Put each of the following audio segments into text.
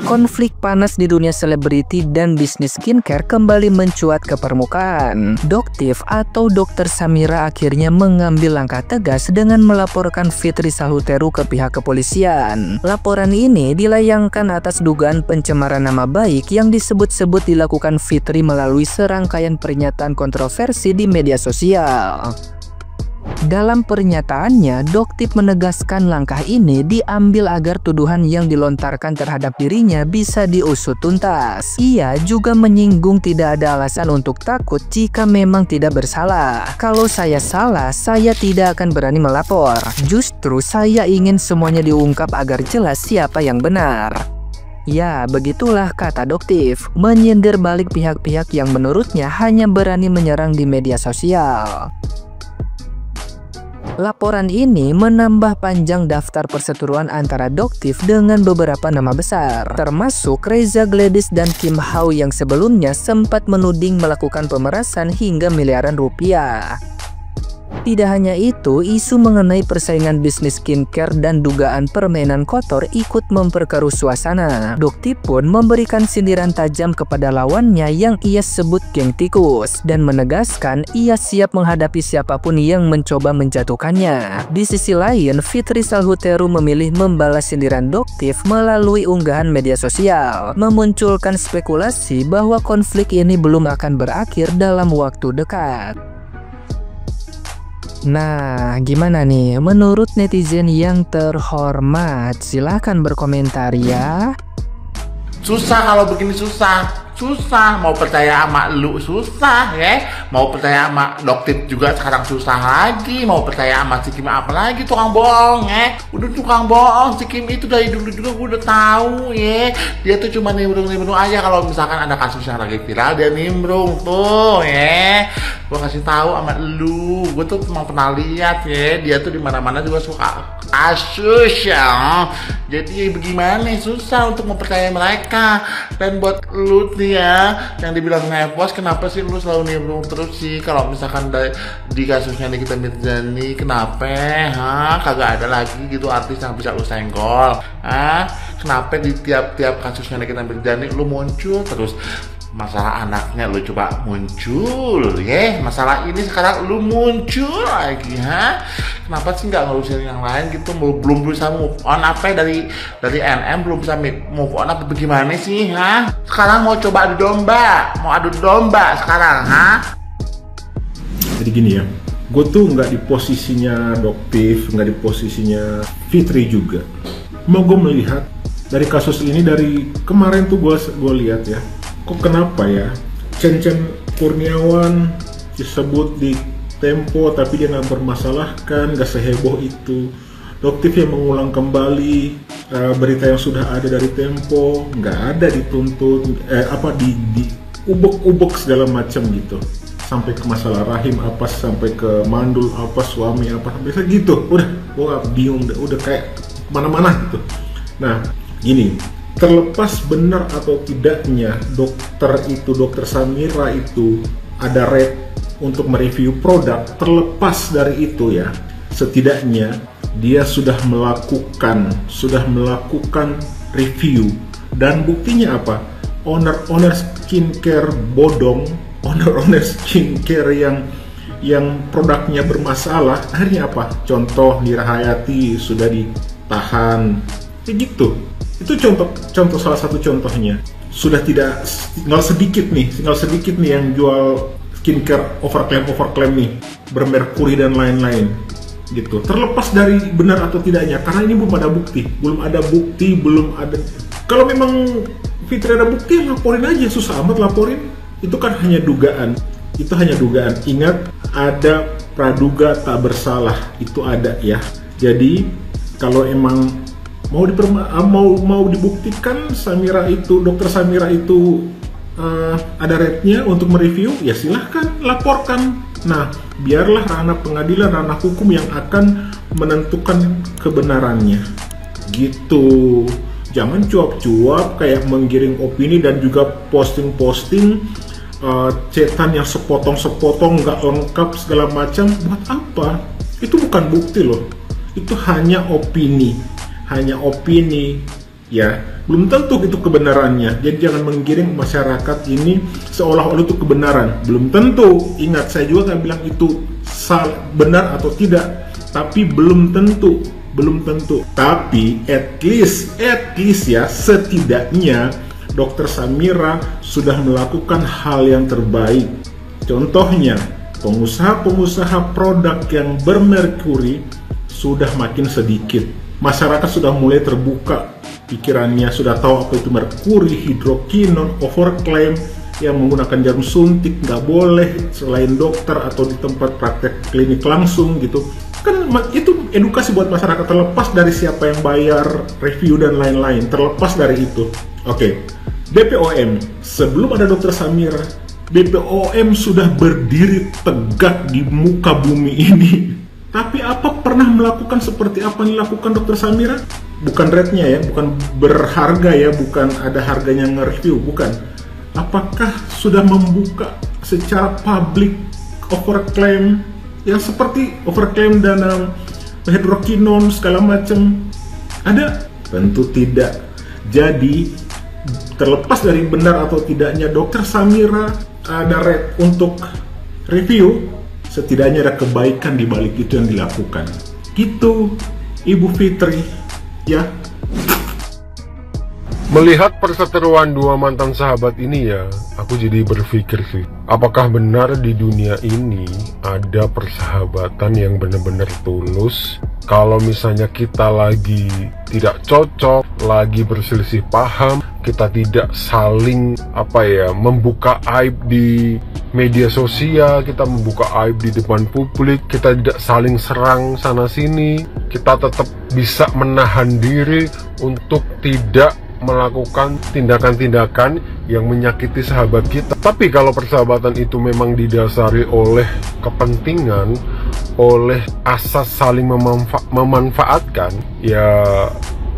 Konflik panas di dunia selebriti dan bisnis skincare kembali mencuat ke permukaan. Doktiv atau Dr. Samira akhirnya mengambil langkah tegas dengan melaporkan Fitri Salhuteru ke pihak kepolisian. Laporan ini dilayangkan atas dugaan pencemaran nama baik yang disebut-sebut dilakukan Fitri melalui serangkaian pernyataan kontroversi di media sosial. Dalam pernyataannya, Doktiv menegaskan langkah ini diambil agar tuduhan yang dilontarkan terhadap dirinya bisa diusut tuntas. Ia juga menyinggung tidak ada alasan untuk takut jika memang tidak bersalah. Kalau saya salah, saya tidak akan berani melapor. Justru saya ingin semuanya diungkap agar jelas siapa yang benar. Ya, begitulah kata Doktiv, menyindir balik pihak-pihak yang menurutnya hanya berani menyerang di media sosial. Laporan ini menambah panjang daftar perseteruan antara Doktiv dengan beberapa nama besar, termasuk Reza Gladys dan Kim Hao yang sebelumnya sempat menuding melakukan pemerasan hingga miliaran rupiah. Tidak hanya itu, isu mengenai persaingan bisnis skincare dan dugaan permainan kotor ikut memperkeruh suasana. Doktiv pun memberikan sindiran tajam kepada lawannya yang ia sebut geng tikus dan menegaskan ia siap menghadapi siapapun yang mencoba menjatuhkannya. Di sisi lain, Fitri Salhuteru memilih membalas sindiran Doktiv melalui unggahan media sosial, memunculkan spekulasi bahwa konflik ini belum akan berakhir dalam waktu dekat. Nah, gimana nih menurut netizen yang terhormat? Silahkan berkomentar ya. Susah kalau begini, susah mau percaya sama lu susah ya, mau percaya sama Doktiv juga sekarang susah lagi, mau percaya sama si Kim apa lagi, tukang bohong ya, udah tukang bohong. Si Kim itu dari dulu juga gue udah tahu ya, dia tuh cuma nimbrung aja kalau misalkan ada kasus yang lagi viral dia nimbrung tuh ya. Gue kasih tahu sama lu, gue tuh emang pernah lihat ya, dia tuh di mana-mana juga suka kasus ya. Jadi bagaimana, susah untuk mempercayai mereka. Dan buat lu ya yang dibilang ngepos, kenapa sih lu selalu nimbrung terus sih kalau misalkan di kasusnya Nikita Mirzani? Kenapa kagak ada lagi gitu artis yang bisa lu senggol? Kenapa di tiap kasusnya Nikita Mirzani lu muncul terus? Masalah anaknya lu coba muncul ya, masalah ini sekarang lu muncul lagi. Kenapa sih nggak ngurusin yang lain gitu? Belum bisa move on apa dari NM, belum bisa move on apa bagaimana sih? Sekarang mau coba adu domba sekarang. Jadi gini ya, gue tuh nggak di posisinya Doktiv, nggak di posisinya Fitri juga. Mau gue melihat dari kasus ini, dari kemarin tuh gue lihat ya, kok kenapa ya Chen Kurniawan disebut di Tempo tapi dia nggak bermasalahkan, nggak seheboh itu. Doktiv yang mengulang kembali berita yang sudah ada dari Tempo, nggak ada dituntut di ubek segala macam gitu, sampai ke masalah rahim apa, sampai ke mandul apa, suami apa, biasa gitu. Udah gua bingung, udah kayak mana-mana gitu. Nah gini, terlepas benar atau tidaknya Dokter Samira itu ada rate untuk mereview produk, terlepas dari itu ya, setidaknya dia sudah melakukan review. Dan buktinya apa? Owner skincare bodong, owner skincare yang produknya bermasalah, akhirnya apa? Contoh Nira Hayati sudah ditahan, kayak gitu. Itu contoh salah satu contohnya. Sudah tinggal sedikit nih yang jual skincare overclaim nih, bermerkuri dan lain-lain gitu. Terlepas dari benar atau tidaknya, karena ini belum ada bukti. Kalau memang Fitri ada bukti, laporin aja, susah amat laporin. Itu kan hanya dugaan. Ingat, ada praduga tak bersalah, itu ada ya. Jadi kalau emang mau dibuktikan Dokter Samira itu ada rate-nya untuk mereview, ya silahkan laporkan. Nah, biarlah ranah pengadilan, ranah hukum yang akan menentukan kebenarannya gitu. Jangan cuap-cuap kayak menggiring opini dan juga posting cetan yang sepotong-sepotong nggak lengkap segala macam. Buat apa? Itu bukan bukti loh, itu hanya opini ya, belum tentu itu kebenarannya. Jadi jangan menggiring masyarakat ini seolah-olah itu kebenaran. Belum tentu. Ingat, saya juga nggak bilang itu benar atau tidak, tapi belum tentu. Tapi at least ya, setidaknya Dokter Samira sudah melakukan hal yang terbaik. Contohnya, pengusaha-pengusaha produk yang bermerkuri sudah makin sedikit. Masyarakat sudah mulai terbuka pikirannya, sudah tahu apa itu merkuri, hidrokinon, overclaim, yang menggunakan jarum suntik nggak boleh selain dokter atau di tempat praktek klinik langsung gitu. Kan itu edukasi buat masyarakat, terlepas dari siapa yang bayar, review dan lain-lain, terlepas dari itu. Oke. BPOM, sebelum ada Dokter Samira, BPOM sudah berdiri tegak di muka bumi ini. Tapi apa pernah melakukan seperti apa yang dilakukan Dokter Samira? Bukan rate-nya ya, bukan berharga ya, bukan ada harganya nge-review, bukan. Apakah sudah membuka secara publik overclaim yang seperti overclaim dan hidrokinon segala macam? Ada? Tentu tidak. Jadi terlepas dari benar atau tidaknya Dokter Samira ada rate untuk review, setidaknya ada kebaikan di balik itu yang dilakukan. Gitu, Ibu Fitri, ya. Melihat perseteruan dua mantan sahabat ini ya, aku jadi berpikir sih, apakah benar di dunia ini ada persahabatan yang benar-benar tulus? Kalau misalnya kita lagi tidak cocok, lagi berselisih paham, kita tidak saling membuka aib di media sosial, kita membuka aib di depan publik, kita tidak saling serang sana sini, kita tetap bisa menahan diri untuk tidak melakukan tindakan-tindakan yang menyakiti sahabat kita. Tapi kalau persahabatan itu memang didasari oleh kepentingan, oleh asas saling memanfaatkan, ya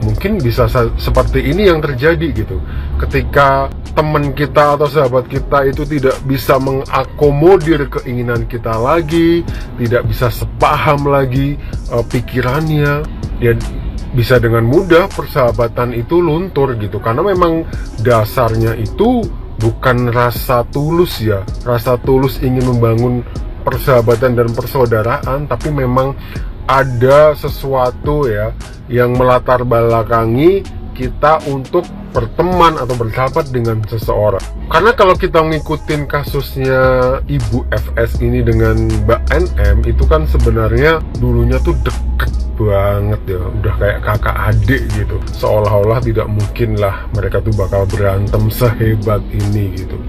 mungkin bisa seperti ini yang terjadi gitu. Ketika teman kita atau sahabat kita itu tidak bisa mengakomodir keinginan kita lagi, tidak bisa sepaham lagi pikirannya, ya bisa dengan mudah persahabatan itu luntur gitu. Karena memang dasarnya itu bukan rasa tulus ya, rasa tulus ingin membangun persahabatan dan persaudaraan, tapi memang ada sesuatu ya yang melatar belakangi kita untuk berteman atau bersahabat dengan seseorang. Karena kalau kita ngikutin kasusnya Ibu FS ini dengan Mbak NM, itu kan sebenarnya dulunya tuh deket banget ya, udah kayak kakak adik gitu. Seolah-olah tidak mungkin lah mereka tuh bakal berantem sehebat ini gitu.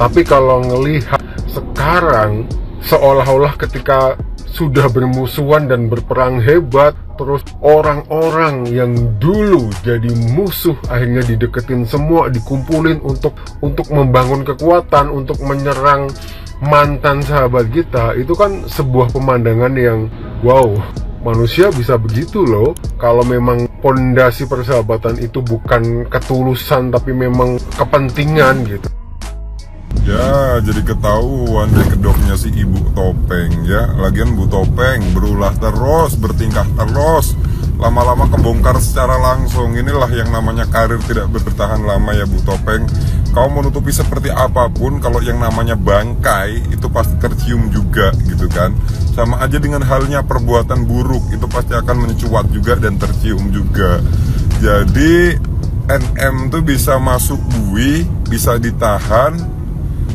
Tapi kalau ngelihat sekarang, seolah-olah ketika sudah bermusuhan dan berperang hebat, terus orang-orang yang dulu jadi musuh akhirnya dideketin semua, dikumpulin untuk membangun kekuatan, untuk menyerang mantan sahabat kita. Itu kan sebuah pemandangan yang wow, manusia bisa begitu loh. Kalau memang pondasi persahabatan itu bukan ketulusan tapi memang kepentingan gitu. Ya, jadi ketahuan deh kedoknya si Ibu Topeng ya. Lagian Bu Topeng berulah terus, bertingkah terus, lama-lama kebongkar secara langsung. Inilah yang namanya karir tidak bertahan lama ya Bu Topeng. Kau menutupi seperti apapun, kalau yang namanya bangkai itu pasti tercium juga gitu kan. Sama aja dengan halnya perbuatan buruk, itu pasti akan mencuat juga dan tercium juga. Jadi NM tuh bisa masuk bui, bisa ditahan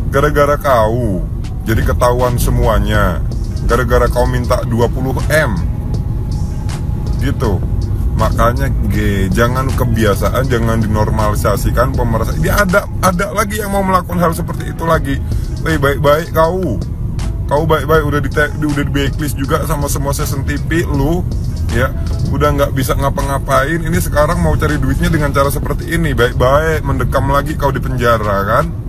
gara-gara kau. Jadi ketahuan semuanya gara-gara kau minta 20M gitu. Makanya jangan kebiasaan, jangan dinormalisasikan pemerasaan. Dia ada lagi yang mau melakukan hal seperti itu lagi. Baik-baik kau baik-baik udah di blacklist juga sama semua season TV lu ya. Udah nggak bisa ngapa-ngapain. Ini sekarang mau cari duitnya dengan cara seperti ini. Baik-baik mendekam lagi kau di penjara kan.